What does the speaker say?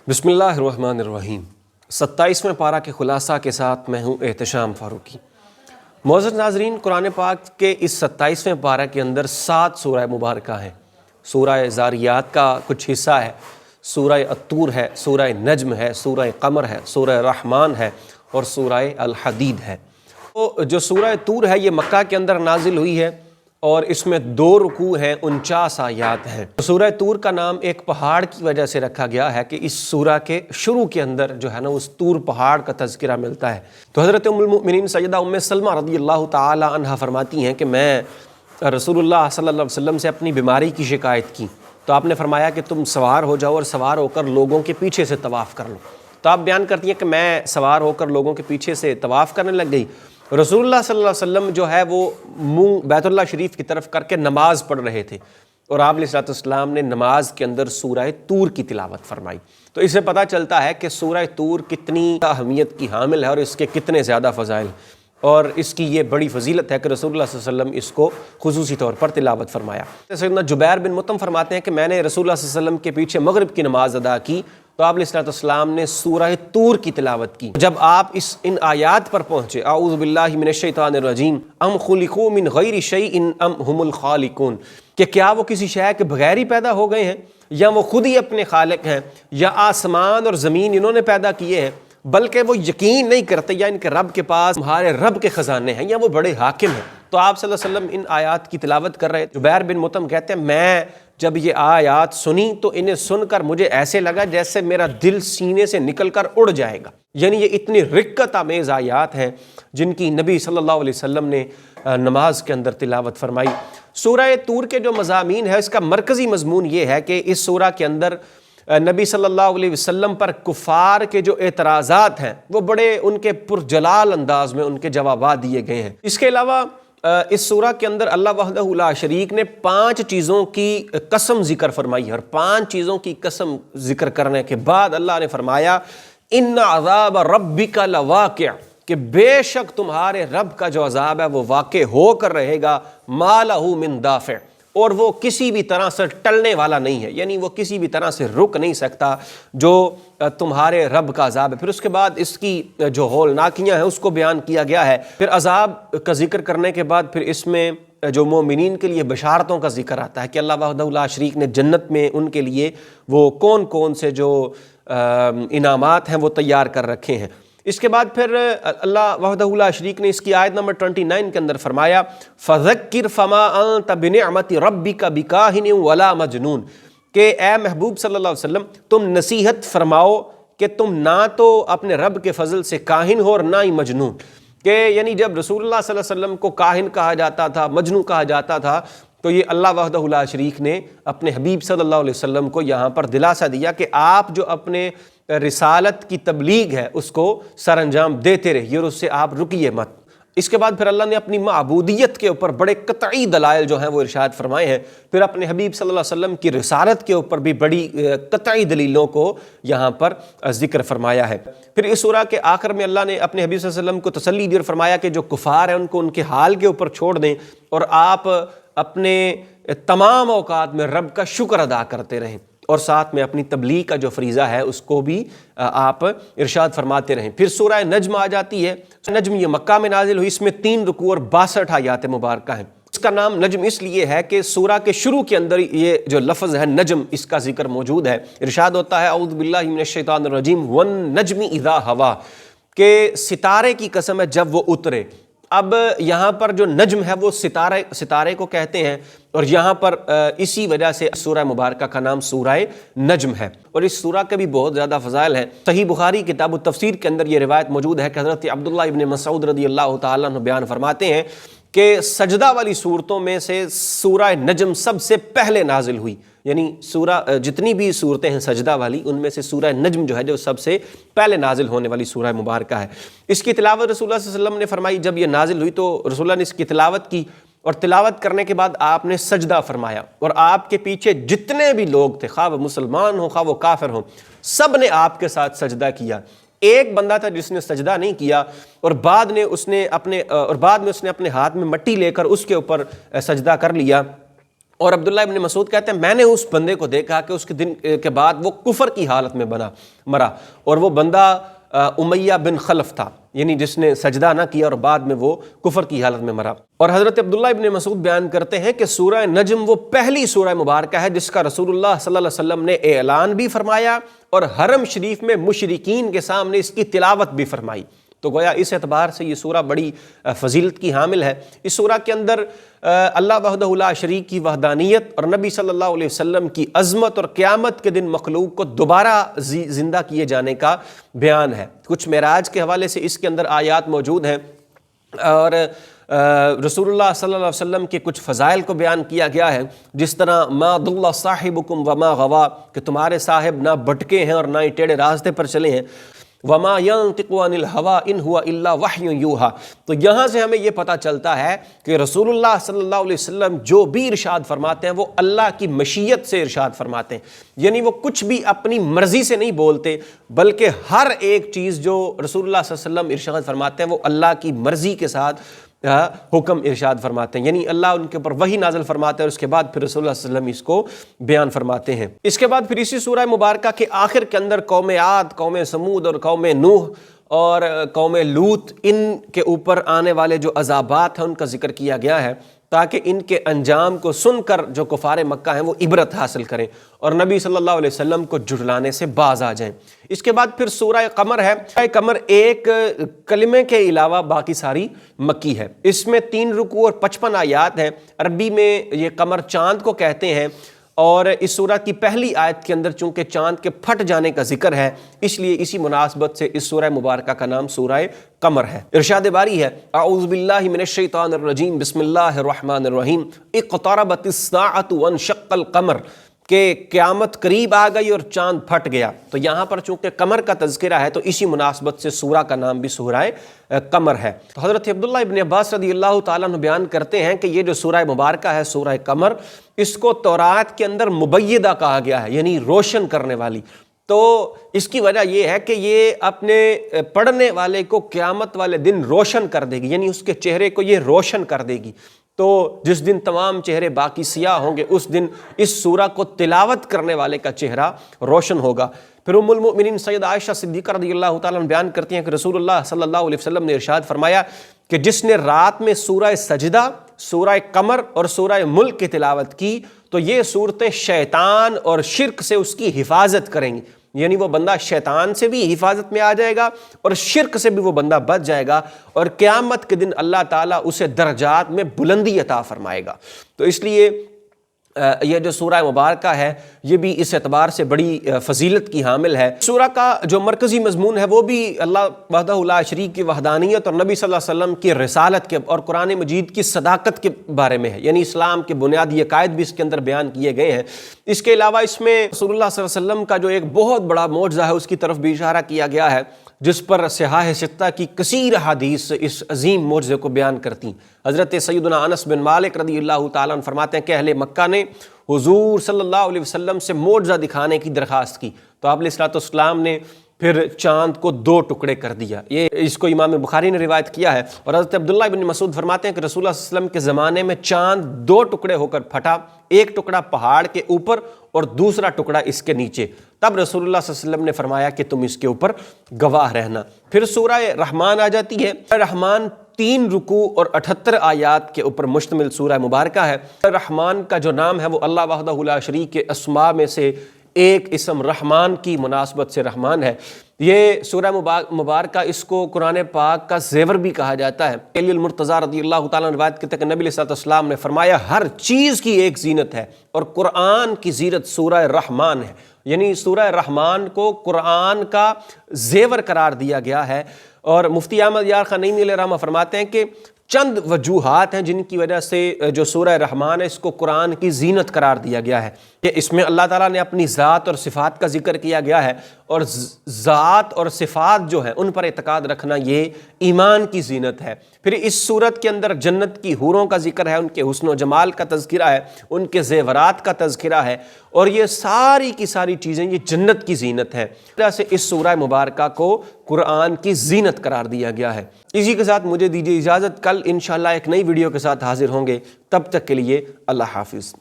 बिस्मिल्लाहिर्रहमानिर्रहीम। 27वें पारा के खुलासा के साथ मैं हूँ एहतशाम फारूकी। मोअज़्ज़ज़ नाज़रीन, कुरान पाक के इस 27वें पारा के अंदर 7 सूरह मुबारका हैं। सूरह ज़ारियात का कुछ हिस्सा है, सूरह अत्तूर है, सूरह नज्म है, सूरह क़मर है, सूरह रहमान है और सूरह अल हदीद है। तो जो सूरह तूर है ये मक्का के अंदर नाजिल हुई है और इसमें 2 रुकू हैं, 49 आयात हैं। सूरह तूर का नाम एक पहाड़ की वजह से रखा गया है कि इस सूरह के शुरू के अंदर जो है ना उस तूर पहाड़ का तज़किरा मिलता है। तो हज़रत उम्मुल मोमिनीन सैयदा उम्मे सलमा रज़ियल्लाहु ताला अन्हा फरमाती हैं कि मैं रसूलुल्लाह सल्लल्लाहु अलैहि वसल्लम से अपनी बीमारी की शिकायत की तो आपने फरमाया कि तुम सवार हो जाओ और सवार होकर लोगों के पीछे से तवाफ़ कर लो। तो आप बयान करती हैं कि मैं सवार होकर लोगों के पीछे से तवाफ़ करने लग गई। रसूलुल्लाह सल्लल्लाहु अलैहि वसल्लम जो है वो मुँह बैतुल्लाह शरीफ की तरफ करके नमाज पढ़ रहे थे और आप अलैहिस्सलाम ने नमाज के अंदर सूरह तूर की तिलावत फरमाई। तो इससे पता चलता है कि सूरह तूर कितनी अहमियत की हामिल है और इसके कितने ज़्यादा फ़ज़ाइल और इसकी ये बड़ी फजीलत है कि रसूलुल्लाह सल्लल्लाहु अलैहि वसल्लम इसको खुसूसी तौर पर तिलावत फरमाया। सैयदना जुबैर बिन मुतम फरमाते हैं कि मैंने रसूलुल्लाह सल्लल्लाहु अलैहि वसल्लम के पीछे मगरिब की नमाज अदा की तो आप अलैहिस्सलाम ने सूरह तूर की तिलावत की। जब आप इन आयात पर पहुँचे, आऊज़ु बिल्लाहि मिनश शैतानिर रजीम अम खुलिकू मिन गैरि शैइन अम हुमुल खालिकून, कि क्या वो किसी शय के बगैर ही पैदा हो गए हैं या वो खुद ही अपने खालिक हैं, या आसमान और ज़मीन इन्होंने पैदा किए हैं, बल्कि वो यकीन नहीं करते या इनके रब के पास तुम्हारे रब के ख़जाने हैं या वो बड़े हाकिम हैं। तो आप सल्लल्लाहु अलैहि वसल्लम इन आयात की तिलावत कर रहे। जुबैर बिन मुतम कहते हैं मैं जब ये आयात सुनी तो इन्हें सुनकर मुझे ऐसे लगा जैसे मेरा दिल सीने से निकल कर उड़ जाएगा। यानी ये इतनी रिक्कत आमेज़ आयात हैं जिनकी नबी सल्लल्लाहु अलैहि वसल्लम ने नमाज के अंदर तिलावत फरमाई। सूरह तूर के जो मज़ामीन है इसका मरकज़ी मज़मून ये है कि इस सूरह के अंदर नबी सल्लल्लाहु अलैहि वसल्लम पर कुफ़ार के जो एतराज़ात हैं वो बड़े उनके पुरजलाल अंदाज में उनके जवाबात दिए गए हैं। इसके अलावा इस सूरह के अंदर अल्लाह वहदहु ला शरीक ने 5 चीज़ों की कसम ज़िक्र फरमाई है और 5 चीज़ों की कसम ज़िक्र करने के बाद अल्लाह ने फरमाया इन्ना अज़ाब रब्बिका लवाक़िअ, कि बेशक तुम्हारे रब का जो अज़ाब है वो वाक़े होकर रहेगा, मा लहू मिन दाफ़िअ, और वो किसी भी तरह से टलने वाला नहीं है, यानी वो किसी भी तरह से रुक नहीं सकता जो तुम्हारे रब का अज़ाब है। फिर उसके बाद इसकी जो हौलनाकियाँ हैं उसको बयान किया गया है। फिर अज़ाब का जिक्र करने के बाद फिर इसमें जो मोमिनीन के लिए बशारतों का जिक्र आता है कि अल्लाह वहदहु ला शरीक ने जन्नत में उनके लिए वो कौन कौन से जो इनामात हैं वो तैयार कर रखे हैं। इसके बाद फिर अल्लाह वहदहु ला शरीक ने इसकी आयत नंबर 29 के अंदर फरमाया फ़ज़क्किर फ़मा अंत बिनिअमति रब्बिका बिकाहिन वला मजनून, कि ए महबूब सल्लल्लाहु अलैहि वसल्लम तुम नसीहत फरमाओ कि तुम ना तो अपने रब के फ़ज़ल से काहिन हो और ना ही मजनून। कि यानी जब रसूलुल्लाह सल्लल्लाहु अलैहि वसल्लम को काहिन कहा जाता था, मजनू कहा जाता था, तो ये अल्लाह वहदहु ला शरीक ने अपने हबीब सल्लल्लाहु अलैहि वसल्लम को यहाँ पर दिलासा दिया कि आप जो अपने रिसालत की तबलीग है उसको सर अंजाम देते रहिए और उससे आप रुकिए मत। इसके बाद फिर अल्लाह ने अपनी माबूदियत के ऊपर बड़े कतई दलाइल जो हैं वो इरशाद फरमाए हैं। फिर अपने हबीब सल्लल्लाहु अलैहि वसल्लम की रिसालत के ऊपर भी बड़ी कतई दलीलों को यहाँ पर जिक्र फरमाया है। फिर इस सूरह के आखिर में अल्लाह ने अपने हबीब सल्लल्लाहु अलैहि वसल्लम को तसल्ली दी और फरमाया कि जो कुफार हैं उनको उनके हाल के ऊपर छोड़ दें और आप अपने तमाम औकात में रब का शुक्र अदा करते रहें और साथ में अपनी तबलीग का जो फरीज़ा है उसको भी आप इरशाद फरमाते रहें। फिर सूरह नज्म आ जाती है। नज्म ये मक्का में नाजिल हुई, इसमें 3 रुकू और 62 आयात मुबारका हैं। इसका नाम नज्म इसलिए है कि सूरह के शुरू के अंदर ये जो लफ्ज़ है नज्म इसका जिक्र मौजूद है। इरशाद होता है आऊज़ु बिल्लाहि मिनश शैतानिर रजीम वन नज्मि इज़ा हवा, के सितारे की कसम है जब वो उतरे। अब यहाँ पर जो नज्म है वो सितारे को कहते हैं और यहाँ पर इसी वजह से सूरह मुबारका का नाम सूरह नज्म है। और इस सूरह के भी बहुत ज़्यादा फ़ज़ाइल हैं। सही बुखारी किताब तफसीर के अंदर ये रिवायत मौजूद है कि हज़रत अब्दुल्लाह इब्न मसऊद रज़ियल्लाहु ताला अन्हु बयान फरमाते हैं कि सजदा वाली सूरतों में से सूरह नज्म सबसे पहले नाजिल हुई, यानी सूरह जितनी भी सूरतें हैं सजदा वाली उनमें से सूरह नज्म जो है जो सबसे पहले नाजिल होने वाली सूरह मुबारका है। इसकी तिलावत रसूलुल्लाह सल्लल्लाहु अलैहि वसल्लम ने फरमाई। जब ये नाजिल हुई तो रसूलुल्लाह ने इसकी तिलावत की और तिलावत करने के बाद आपने सजदा फरमाया और आपके पीछे जितने भी लोग थे, खा वो मुसलमान हो खा वो काफिर हो, सब ने आपके साथ सजदा किया। एक बंदा था जिसने सजदा नहीं किया और बाद में उसने अपने हाथ में मट्टी लेकर उसके ऊपर सजदा कर लिया اور عبداللہ ابن مسعود کہتے ہیں میں نے اس بندے کو دیکھا کہ اس کے دن کے بعد وہ کفر کی حالت میں مرا، اور وہ بندہ امیہ بن خلف تھا، یعنی جس نے سجدہ نہ کیا اور بعد میں وہ کفر کی حالت میں مرا۔ اور حضرت عبداللہ ابن مسعود بیان کرتے ہیں کہ سورہ نجم وہ پہلی سورہ مبارکہ ہے جس کا رسول اللہ صلی اللہ علیہ وسلم نے اعلان بھی فرمایا اور حرم شریف میں مشرکین کے سامنے اس کی تلاوت بھی فرمائی۔ تو گویا اس اعتبار سے یہ سورہ بڑی فضیلت کی حامل ہے۔ اس سورہ کے اندر اللہ وحدہ لا شریک کی وحدانیت اور نبی صلی اللہ علیہ وسلم کی عظمت اور قیامت کے دن مخلوق کو دوبارہ زندہ کیے جانے کا بیان ہے۔ کچھ معراج کے حوالے سے اس کے اندر آیات موجود ہیں، اور رسول اللہ صلی اللہ علیہ وسلم کے کچھ فضائل کو بیان کیا گیا ہے، جس طرح ما ضل صاحبکم وما غوا، کہ تمہارے صاحب نہ بھٹکے ہیں اور نہ ہی ٹیڑھے راستے پر چلے ہیں، وما ينطق عن الهوى ان هو الا وحی یوحى۔ تو یہاں سے ہمیں یہ پتہ چلتا ہے کہ رسول اللہ صلی اللہ علیہ وسلم جو بھی ارشاد فرماتے ہیں وہ اللہ کی مشیت سے ارشاد فرماتے ہیں، یعنی وہ کچھ بھی اپنی مرضی سے نہیں بولتے، بلکہ ہر ایک چیز جو رسول اللہ صلی اللہ علیہ وسلم ارشاد فرماتے ہیں وہ اللہ کی مرضی کے ساتھ حکم ارشاد فرماتے ہیں، یعنی اللہ ان کے اوپر وحی نازل فرماتے ہیں اور اس کے بعد پھر رسول اللہ صلی اللہ علیہ وسلم اس کو بیان فرماتے ہیں۔ اس کے بعد پھر اسی سورہ مبارکہ کے آخر کے اندر قوم عاد، قوم سمود اور قوم نوح اور قوم لوط، ان کے اوپر آنے والے جو عذابات ہیں ان کا ذکر کیا گیا ہے، تاکہ ان کے انجام کو سن کر جو کفار مکہ ہیں وہ عبرت حاصل کریں اور نبی صلی اللہ علیہ وسلم کو جھٹلانے سے باز آ جائیں۔ اس کے بعد پھر سورہ قمر ہے۔ سورہ قمر ایک کلمے کے علاوہ باقی ساری مکی ہے۔ اس میں 3 رکوع اور 55 آیات ہیں۔ عربی میں یہ قمر چاند کو کہتے ہیں، اور اس سورہ کی پہلی آیت کے اندر چونکہ چاند کے پھٹ جانے کا ذکر ہے، اس لیے اسی مناسبت سے اس سورہ مبارکہ کا نام سورہ قمر ہے۔ ارشاد باری ہے اعوذ باللہ من الشیطان الرجیم بسم اللہ الرحمن الرحیم اقتربت الساعۃ وانشق القمر، کہ قیامت قریب آ گئی اور چاند پھٹ گیا۔ تو یہاں پر چونکہ قمر کا تذکرہ ہے تو اسی مناسبت سے سورہ کا نام بھی سورہ قمر ہے۔ تو حضرت عبداللہ ابن عباس رضی اللہ تعالیٰ عنہ بیان کرتے ہیں کہ یہ جو سورہ مبارکہ ہے سورہ قمر، اس کو تورات کے اندر مبیدہ کہا گیا ہے، یعنی روشن کرنے والی۔ تو اس کی وجہ یہ ہے کہ یہ اپنے پڑھنے والے کو قیامت والے دن روشن کر دے گی، یعنی اس کے چہرے کو یہ روشن کر دے گی۔ تو جس دن تمام چہرے باقی سیاہ ہوں گے اس دن اس سورہ کو تلاوت کرنے والے کا چہرہ روشن ہوگا۔ پھر ام المؤمنین سید عائشہ صدیقہ رضی اللہ تعالیٰ عنہ بیان کرتی ہیں کہ رسول اللہ صلی اللہ علیہ وسلم نے ارشاد فرمایا کہ جس نے رات میں سورہ سجدہ، سورہ قمر اور سورہ ملک کی تلاوت کی تو یہ صورتیں شیطان اور شرک سے اس کی حفاظت کریں گی، یعنی وہ بندہ شیطان سے بھی حفاظت میں آ جائے گا اور شرک سے بھی وہ بندہ بچ جائے گا، اور قیامت کے دن اللہ تعالیٰ اسے درجات میں بلندی عطا فرمائے گا۔ تو اس لیے یہ جو سورہ مبارکہ ہے یہ بھی اس اعتبار سے بڑی فضیلت کی حامل ہے۔ سورہ کا جو مرکزی مضمون ہے وہ بھی اللہ وحدہ لا شریک کی وحدانیت اور نبی صلی اللہ علیہ وسلم کی رسالت کے اور قرآن مجید کی صداقت کے بارے میں ہے، یعنی اسلام کے بنیادی عقائد بھی اس کے اندر بیان کیے گئے ہیں۔ اس کے علاوہ اس میں رسول اللہ صلی اللہ علیہ وسلم کا جو ایک بہت بڑا معجزہ ہے اس کی طرف بھی اشارہ کیا گیا ہے، جس پر صحاح ستہ کی کثیر حدیث اس عظیم معجزے کو بیان کرتی۔ حضرت سیدنا انس بن مالک رضی اللہ تعالیٰ عنہ فرماتے ہیں کہ اہل مکہ نے حضور صلی اللہ علیہ وسلم سے معجزہ دکھانے کی درخواست کی تو آپ علیہ السلام نے پھر چاند کو 2 ٹکڑے کر دیا۔ یہ اس کو امام بخاری نے روایت کیا ہے۔ اور حضرت عبداللہ بن مسعود فرماتے ہیں کہ رسول اللہ صلی اللہ علیہ وسلم کے زمانے میں چاند 2 ٹکڑے ہو کر پھٹا، ایک ٹکڑا پہاڑ کے اوپر اور دوسرا ٹکڑا اس کے نیچے۔ تب رسول اللہ صلی اللہ علیہ وسلم نے فرمایا کہ تم اس کے اوپر گواہ رہنا۔ پھر سورہ رحمان آ جاتی ہے۔ رحمان 3 رکوع اور 78 آیات کے اوپر مشتمل سورہ مبارکہ ہے۔ رحمان کا جو نام ہے وہ اللہ وحدہ لا شریک کے اسماء میں سے ایک اسم رحمان کی مناسبت سے رحمان ہے۔ یہ سورہ مبارکہ اس کو قرآن پاک کا زیور بھی کہا جاتا ہے۔ علی المرتضیٰ رضی اللہ تعالیٰ عنہ روایت کرتے ہیں کہ نبی علیہ السلام نے فرمایا ہر چیز کی ایک زینت ہے اور قرآن کی زینت سورہ رحمان ہے، یعنی سورہ رحمان کو قرآن کا زیور قرار دیا گیا ہے۔ اور مفتی احمد یار خان نعیمی علیہ الرحمہ فرماتے ہیں کہ چند وجوہات ہیں جن کی وجہ سے جو سورہ رحمان ہے اس کو قرآن کی زینت قرار دیا گیا ہے کہ اس میں اللہ تعالیٰ نے اپنی ذات اور صفات کا ذکر کیا گیا ہے، اور ذات اور صفات جو ہیں ان پر اعتقاد رکھنا یہ ایمان کی زینت ہے۔ پھر اس صورت کے اندر جنت کی حوروں کا ذکر ہے، ان کے حسن و جمال کا تذکرہ ہے، ان کے زیورات کا تذکرہ ہے، اور یہ ساری کی ساری چیزیں یہ جنت کی زینت ہے۔ اس طرح سے اس سورہ مبارکہ کو قرآن کی زینت قرار دیا گیا ہے۔ اسی کے ساتھ مجھے دیجیے اجازت، کل انشاءاللہ ایک نئی ویڈیو کے ساتھ حاضر ہوں گے، تب تک کے لیے اللہ حافظ۔